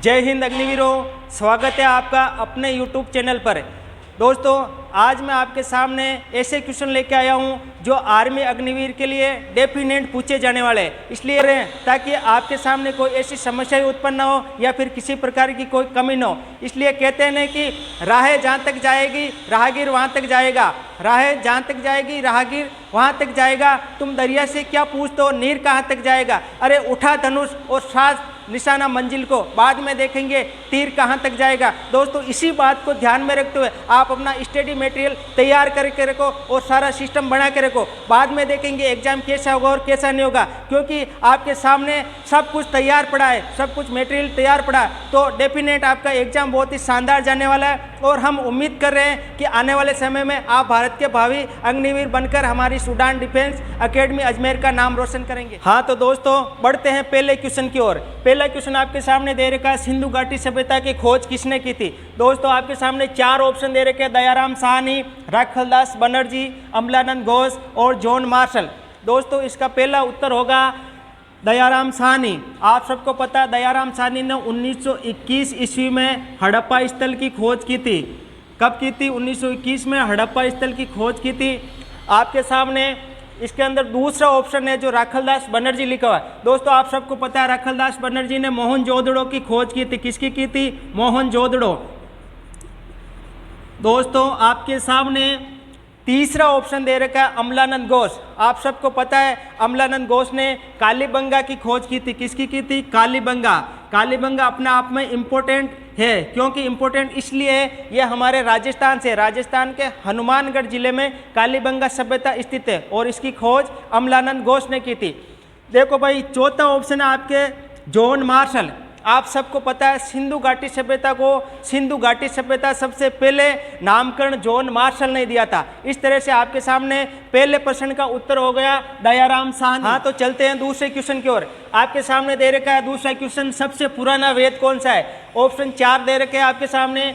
जय हिंद अग्निवीरों, स्वागत है आपका अपने YouTube चैनल पर। दोस्तों, आज मैं आपके सामने ऐसे क्वेश्चन लेके आया हूं जो आर्मी अग्निवीर के लिए डेफिनेट पूछे जाने वाले हैं। इसलिए रहे ताकि आपके सामने कोई ऐसी समस्या उत्पन्न न हो या फिर किसी प्रकार की कोई कमी न हो। इसलिए कहते हैं कि राहें जहाँ तक जाएगी राहगीर वहाँ तक जाएगा, राहें जहाँ तक जाएगी राहगीर वहाँ तक जाएगा। तुम दरिया से क्या पूछते हो, नीर कहाँ तक जाएगा। अरे उठा धनुष और साज निशाना मंजिल को, बाद में देखेंगे तीर कहाँ तक जाएगा। दोस्तों, इसी बात को ध्यान में रखते हुए आप अपना स्टडी मटेरियल तैयार करके रखो और सारा सिस्टम बना के रखो। बाद में देखेंगे एग्जाम कैसा होगा और कैसा नहीं होगा, क्योंकि आपके सामने सब कुछ तैयार पड़ा है, सब कुछ मटेरियल तैयार पड़ा है। तो डेफिनेट आपका एग्जाम बहुत ही शानदार जाने वाला है और हम उम्मीद कर रहे हैं कि आने वाले समय में आप भारत के भावी अग्निवीर बनकर हमारी सूडान डिफेंस एकेडमी अजमेर का नाम रोशन करेंगे। हाँ तो दोस्तों, बढ़ते हैं पहले क्वेश्चन की ओर। पहला क्वेश्चन आपके सामने दे रखा है, सिंधु घाटी सभ्यता की खोज किसने की थी। दोस्तों, आपके सामने चार ऑप्शन दे रखे हैं, दयाराम साहनी, राखलदास बनर्जी, अमलानंद घोष और जॉन मार्शल। दोस्तों, इसका पहला उत्तर होगा दयाराम साहनी। आप सबको पता है दयाराम साहनी ने 1921 ईस्वी में हड़प्पा स्थल की खोज की थी। कब की थी? 1921 में हड़प्पा स्थल की खोज की थी। आपके सामने इसके अंदर दूसरा ऑप्शन है जो राखलदास बनर्जी लिखा हुआ है। दोस्तों, आप सबको पता है राखलदास बनर्जी ने मोहनजोदड़ो की खोज की थी। किसकी की थी? मोहनजोदड़ो। दोस्तों, आपके सामने तीसरा ऑप्शन दे रखा है अमलानंद घोष। आप सबको पता है अमलानंद घोष ने कालीबंगा की खोज की थी। किसकी की थी? कालीबंगा। कालीबंगा अपने आप में इम्पोर्टेंट है, क्योंकि इम्पोर्टेंट इसलिए है ये हमारे राजस्थान से, राजस्थान के हनुमानगढ़ जिले में कालीबंगा सभ्यता स्थित है और इसकी खोज अमलानंद घोष ने की थी। देखो भाई, चौथा ऑप्शन है आपके जॉन मार्शल। आप सबको पता है सिंधु घाटी सभ्यता को, सिंधु घाटी सभ्यता सबसे पहले नामकरण जॉन मार्शल ने दिया था। इस तरह से आपके सामने पहले प्रश्न का उत्तर हो गया दयाराम साहनी। हाँ तो चलते हैं दूसरे क्वेश्चन की ओर। आपके सामने दे रखा है दूसरा क्वेश्चन, सबसे पुराना वेद कौन सा है। ऑप्शन 4 दे रखे हैं आपके सामने,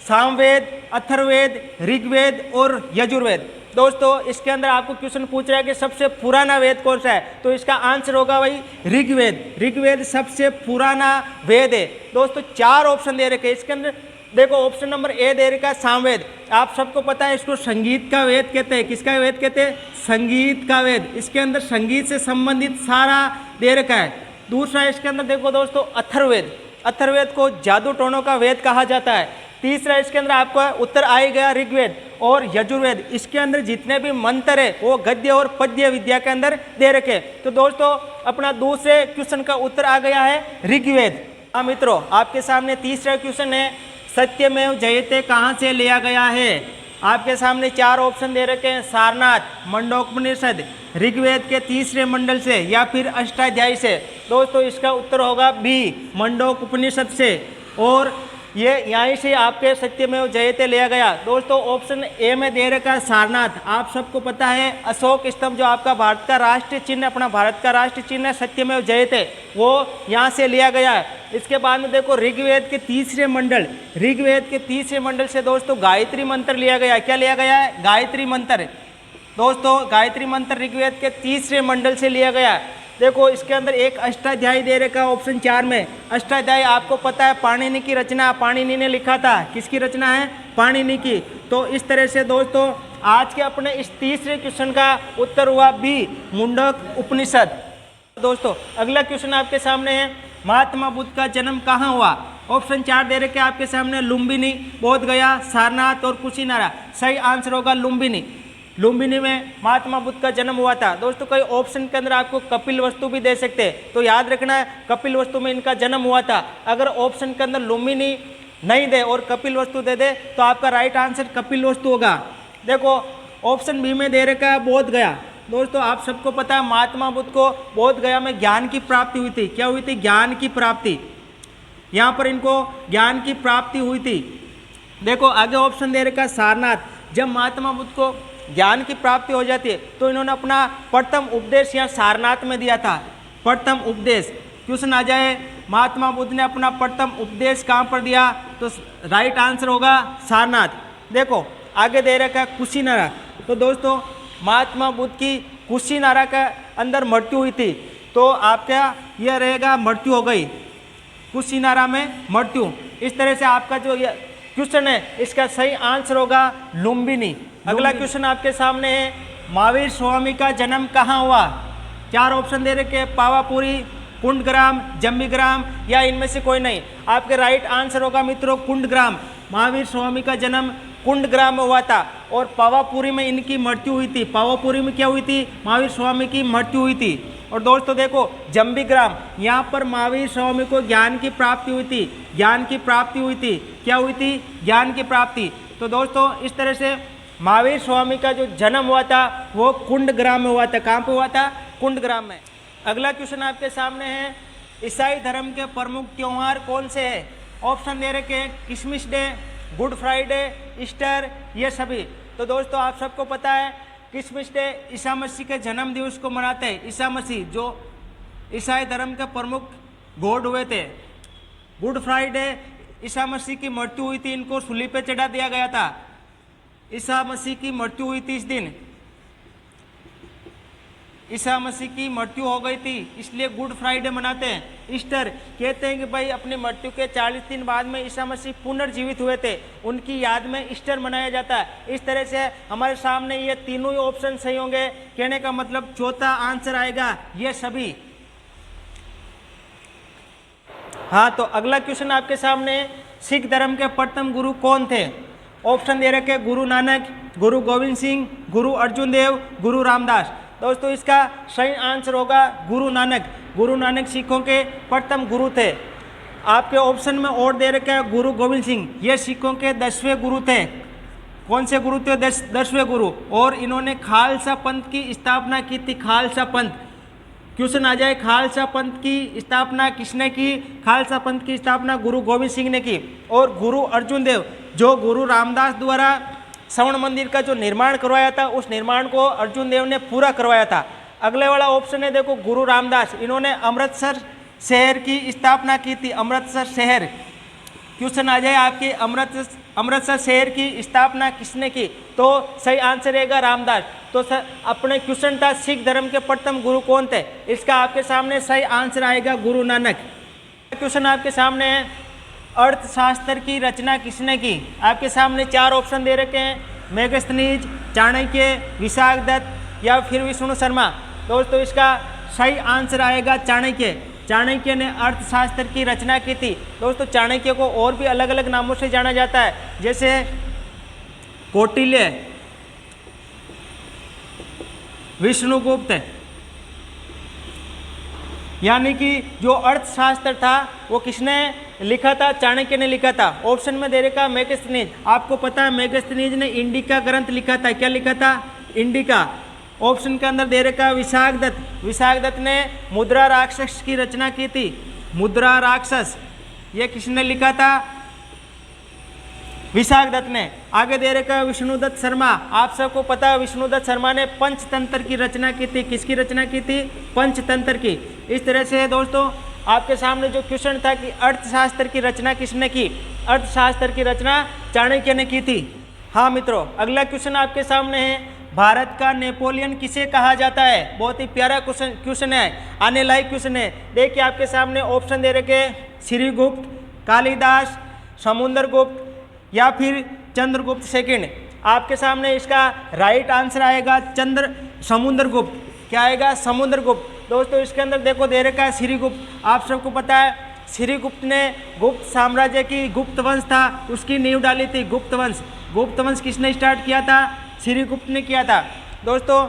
सामवेद, अथर्ववेद, ऋग्वेद और यजुर्वेद। दोस्तों, इसके अंदर आपको क्वेश्चन पूछ रहा है कि सबसे पुराना वेद कौन सा है, तो इसका आंसर होगा भाई ऋग्वेद। ऋग्वेद सबसे पुराना वेद है। दोस्तों, 4 ऑप्शन दे रखे हैं इसके अंदर। देखो, ऑप्शन नंबर ए दे रखा है सामवेद। आप सबको पता है इसको संगीत का वेद कहते हैं। किसका वेद कहते हैं? संगीत का वेद। इसके अंदर संगीत से संबंधित सारा दे रखा है। दूसरा इसके अंदर देखो दोस्तों अथर्ववेद। अथर्ववेद को जादू टोनों का वेद कहा जाता है। तीसरा इसके अंदर आपको उत्तर आ गया ऋग्वेद और यजुर्वेद। इसके अंदर जितने भी मंत्र है वो गद्य और पद्य विद्या के अंदर दे रखे। तो दोस्तों, अपना दूसरे क्वेश्चन का उत्तर आ गया है ऋग्वेद। हाँ मित्रों, आपके सामने तीसरा क्वेश्चन है, सत्यमेव जयते कहाँ से लिया गया है। आपके सामने 4 ऑप्शन दे रखे हैं, सारनाथ, मंडोपनिषद, ऋग्वेद के तीसरे मंडल से या फिर अष्टाध्यायी से। दोस्तों, इसका उत्तर होगा बी, मंडोपनिषद से, और ये यहीं से आपके सत्यमेव जयते लिया गया। दोस्तों, ऑप्शन ए में दे रखा है सारनाथ। आप सबको पता है अशोक स्तंभ जो आपका भारत का राष्ट्रीय चिन्ह, अपना भारत का राष्ट्रीय चिन्ह है सत्यमेव जयते, वो यहाँ से लिया गया है। इसके बाद में देखो ऋग्वेद के तीसरे मंडल, ऋग्वेद के तीसरे मंडल से दोस्तों गायत्री मंत्र लिया गया है। क्या लिया गया है? गायत्री मंत्र। दोस्तों, गायत्री मंत्र ऋग्वेद के तीसरे मंडल से लिया गया है। देखो, इसके अंदर एक अष्टाध्यायी दे रखा है ऑप्शन 4 में। अष्टाध्यायी आपको पता है पाणिनि की रचना, पाणिनि ने लिखा था। किसकी रचना है? पाणिनि की। तो इस तरह से दोस्तों आज के अपने इस तीसरे क्वेश्चन का उत्तर हुआ बी, मुंडक उपनिषद। दोस्तों, अगला क्वेश्चन आपके सामने है, महात्मा बुद्ध का जन्म कहाँ हुआ। ऑप्शन 4 दे रखे आपके सामने, लुम्बिनी, बोधगया, सारनाथ और कुशीनारा। सही आंसर होगा लुम्बिनी। लुम्बिनी में महात्मा बुद्ध का जन्म हुआ था। दोस्तों, कई ऑप्शन के अंदर आपको कपिल वस्तु भी दे सकते हैं, तो याद रखना है कपिल वस्तु में इनका जन्म हुआ था। अगर ऑप्शन के अंदर लुम्बिनी नहीं दे और कपिल वस्तु दे दे तो आपका राइट आंसर कपिल वस्तु होगा। देखो, ऑप्शन बी में दे रखा है बोधगया। दोस्तों, आप सबको पता है महात्मा बुद्ध को बोधगया में ज्ञान की प्राप्ति हुई थी। क्या हुई थी? ज्ञान की प्राप्ति। यहाँ पर इनको ज्ञान की प्राप्ति हुई थी। देखो, आगे ऑप्शन दे रखा है सारनाथ। जब महात्मा बुद्ध को ज्ञान की प्राप्ति हो जाती है तो इन्होंने अपना प्रथम उपदेश यहाँ सारनाथ में दिया था। प्रथम उपदेश, क्वेश्चन आ जाए महात्मा बुद्ध ने अपना प्रथम उपदेश कहाँ पर दिया, तो राइट आंसर होगा सारनाथ। देखो, आगे दे रखा है कुशीनारा। तो दोस्तों, महात्मा बुद्ध की कुशीनारा के अंदर मृत्यु हुई थी, तो आपका यह रहेगा मृत्यु हो गई। कुशीनारा में मृत्यु। इस तरह से आपका जो क्वेश्चन है इसका सही आंसर होगा लुम्बिनी। अगला क्वेश्चन आपके सामने है, महावीर स्वामी का जन्म कहाँ हुआ? 4 ऑप्शन दे रखे हैं, पावापुरी, कुंडग्राम, जम्बीग्राम या इनमें से कोई नहीं। आपके राइट आंसर होगा मित्रों कुंडग्राम। महावीर स्वामी का जन्म कुंडग्राम में हुआ था और पावापुरी में इनकी मृत्यु हुई थी। पावापुरी में क्या हुई थी? महावीर स्वामी की मृत्यु हुई थी। और दोस्तों देखो जम्बीग्राम, यहाँ पर महावीर स्वामी को ज्ञान की प्राप्ति हुई थी। ज्ञान की प्राप्ति हुई थी। क्या हुई थी? ज्ञान की प्राप्ति। तो दोस्तों इस तरह से महावीर स्वामी का जो जन्म हुआ था वो कुंडग्राम में हुआ था। कहाँ पे हुआ था? कुंडग्राम में। अगला क्वेश्चन आपके सामने है, ईसाई धर्म के प्रमुख त्योहार कौन से हैं? ऑप्शन दे रखे हैं, Christmas day, good Friday, Easter, ये सभी। तो दोस्तों आप सबको पता है क्रिसमस डे ईसा मसीह के जन्म दिवस को मनाते हैं। ईसा मसीह जो ईसाई धर्म के प्रमुख गॉड हुए थे। गुड फ्राइडे ईसा मसीह की मृत्यु हुई थी, इनको सूली पे चढ़ा दिया गया था। ईसा मसीह की मृत्यु हुई थी इस दिन, ईसा मसीह की मृत्यु हो गई थी, इसलिए गुड फ्राइडे मनाते हैं। ईस्टर कहते हैं कि भाई अपनी मृत्यु के 40 दिन बाद में ईसा मसीह पुनर्जीवित हुए थे, उनकी याद में ईस्टर मनाया जाता है। इस तरह से हमारे सामने ये तीनों ही ऑप्शन सही होंगे। कहने का मतलब चौथा आंसर आएगा ये सभी। हाँ, तो अगला क्वेश्चन आपके सामने, सिख धर्म के प्रथम गुरु कौन थे? ऑप्शन दे रखे, गुरु नानक, गुरु गोविंद सिंह, गुरु अर्जुन देव, गुरु रामदास। दोस्तों इसका सही आंसर होगा गुरु नानक। गुरु नानक सिखों के प्रथम गुरु थे। आपके ऑप्शन में और दे रखा है गुरु गोविंद सिंह, ये सिखों के 10वें गुरु थे। कौन से गुरु थे? 10वें गुरु। और इन्होंने खालसा पंथ की स्थापना की थी। खालसा पंथ, क्वेश्चन आ जाए, खालसा पंथ की स्थापना किसने की? खालसा पंथ की स्थापना गुरु गोविंद सिंह ने की। और गुरु अर्जुन देव, जो गुरु रामदास द्वारा स्वर्ण मंदिर का जो निर्माण करवाया था, उस निर्माण को अर्जुन देव ने पूरा करवाया था। अगले वाला ऑप्शन है देखो, गुरु रामदास, इन्होंने अमृतसर शहर की स्थापना की थी। अमृतसर शहर, क्वेश्चन आ जाए आपके, अमृतसर शहर की स्थापना किसने की? तो सही आंसर रहेगा रामदास। तो सर अपने क्वेश्चन था सिख धर्म के प्रथम गुरु कौन थे, इसका आपके सामने सही आंसर आएगा गुरु नानक। क्वेश्चन आपके सामने है, अर्थशास्त्र की रचना किसने की? आपके सामने 4 ऑप्शन दे रखे हैं, मेगस्थनीज, चाणक्य, विशाखदत्त या फिर विष्णु शर्मा। दोस्तों इसका सही आंसर आएगा चाणक्य। चाणक्य ने अर्थशास्त्र की रचना की थी। दोस्तों चाणक्य को और भी अलग अलग नामों से जाना जाता है, जैसे कौटिल्य, विष्णुगुप्त, यानी कि जो अर्थशास्त्र था वो किसने लिखा था? चाणक्य ने लिखा था। ऑप्शन में दे रखा मेगस्थनीज। आपको पता है मेगस्थनीज ने इंडिका ग्रंथ लिखा था। क्या लिखा था? इंडिका। ऑप्शन के अंदर दे रखा विशाखदत्त। विशाखदत्त ने मुद्रा राक्षस की रचना की थी। मुद्रा राक्षस ये किसने लिखा था? विशाखदत्त ने। आगे दे रखा विष्णुदत्त शर्मा। आप सबको पता है विष्णुदत्त शर्मा ने पंचतंत्र की रचना की थी। किसकी रचना की थी? पंचतंत्र की। इस तरह से दोस्तों आपके सामने जो क्वेश्चन था कि अर्थशास्त्र की रचना किसने की? अर्थशास्त्र की रचना चाणक्य ने की थी। हाँ मित्रों, अगला क्वेश्चन आपके सामने है, भारत का नेपोलियन किसे कहा जाता है? बहुत ही प्यारा क्वेश्चन है, आने लायक क्वेश्चन है। देखिए आपके सामने ऑप्शन दे रखे, श्रीगुप्त, कालिदास, समुद्रगुप्त या फिर चंद्रगुप्त सेकंड। आपके सामने इसका राइट आंसर आएगा समुद्रगुप्त। क्या आएगा? समुद्रगुप्त। दोस्तों इसके अंदर देखो दे रखा है श्रीगुप्त। आप सबको पता है श्रीगुप्त ने गुप्त साम्राज्य की, गुप्त वंश था उसकी नींव डाली थी। गुप्त वंश, गुप्त वंश किसने स्टार्ट किया था? श्रीगुप्त ने किया था। दोस्तों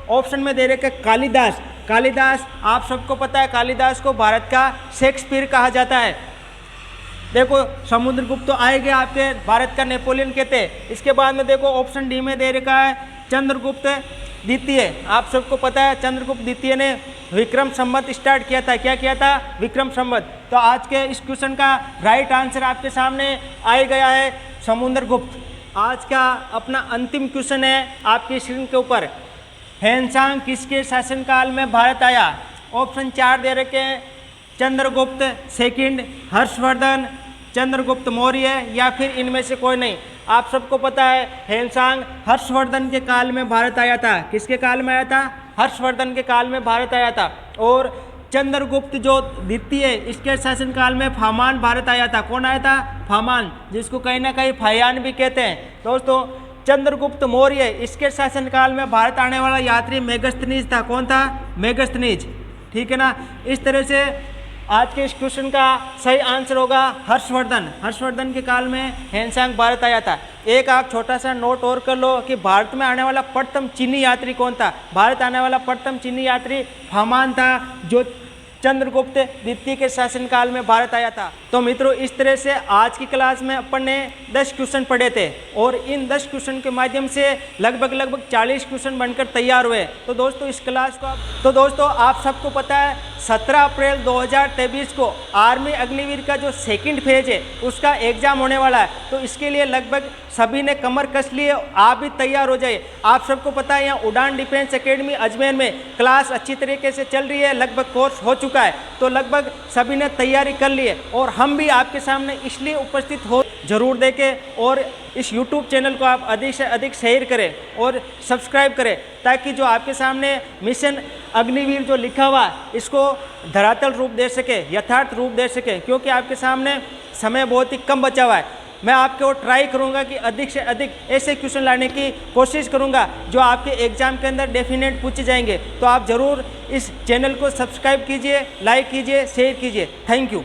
ऑप्शन में दे रखे कालिदास। कालिदास, आप सबको पता है कालिदास को भारत का शेक्सपियर कहा जाता है। देखो समुद्रगुप्त तो आएंगे आपके भारत का नेपोलियन कहते हैं। इसके बाद में देखो ऑप्शन डी में दे रखा है चंद्रगुप्त द्वितीय। आप सबको पता है चंद्रगुप्त द्वितीय ने विक्रम संवत स्टार्ट किया था। क्या किया था? विक्रम संवत। तो आज के इस क्वेश्चन का राइट आंसर आपके सामने आ गया है समुद्रगुप्त। आज का अपना अंतिम क्वेश्चन है आपकी स्क्रीन के ऊपर, हेनसांग किसके शासनकाल में भारत आया? ऑप्शन 4 दे रखे हैं, चंद्रगुप्त सेकंड, हर्षवर्धन, चंद्रगुप्त मौर्य या फिर इनमें से कोई नहीं। आप सबको पता है हेनसांग हर्षवर्धन के काल में भारत आया था। किसके काल में आया था? हर्षवर्धन के काल में भारत आया था। और चंद्रगुप्त जो द्वितीय इसके शासनकाल में फामान भारत आया था। कौन आया था? फामान, जिसको कहीं ना कहीं फायान भी कहते हैं। दोस्तों चंद्रगुप्त मौर्य इसके शासनकाल में भारत आने वाला यात्री मेगस्थनीज था। कौन था? मेगस्थनीज। ठीक है ना। इस तरह से आज के इस क्वेश्चन का सही आंसर होगा हर्षवर्धन। हर्षवर्धन के काल में हेनसांग भारत आया था। एक आप छोटा सा नोट और कर लो कि भारत में आने वाला प्रथम चीनी यात्री कौन था? भारत आने वाला प्रथम चीनी यात्री फामान था, जो चंद्रगुप्त द्वितीय के शासनकाल में भारत आया था। तो मित्रों इस तरह से आज की क्लास में अपन ने 10 क्वेश्चन पढ़े थे और इन 10 क्वेश्चन के माध्यम से लगभग 40 क्वेश्चन बनकर तैयार हुए। तो दोस्तों इस क्लास को आप सबको पता है 17 अप्रैल 2023 को आर्मी अग्निवीर का जो सेकंड फेज है उसका एग्जाम होने वाला है। तो इसके लिए लगभग सभी ने कमर कस लिए, आप भी तैयार हो जाइए। आप सबको पता है यहाँ उड़ान डिफेंस एकेडमी अजमेर में क्लास अच्छी तरीके से चल रही है, लगभग कोर्स हो चुका है। तो लगभग सभी ने तैयारी कर ली है और हम भी आपके सामने इसलिए उपस्थित हो जरूर देखें और इस YouTube चैनल को आप अधिक से अधिक शेयर करें और सब्सक्राइब करें, ताकि जो आपके सामने मिशन अग्निवीर जो लिखा हुआ है इसको धरातल रूप दे सके, यथार्थ रूप दे सके, क्योंकि आपके सामने समय बहुत ही कम बचा हुआ है। मैं आपके और ट्राई करूंगा कि अधिक से अधिक ऐसे क्वेश्चन लाने की कोशिश करूंगा जो आपके एग्जाम के अंदर डेफिनेट पूछे जाएंगे। तो आप ज़रूर इस चैनल को सब्सक्राइब कीजिए, लाइक कीजिए, शेयर कीजिए। Thank you.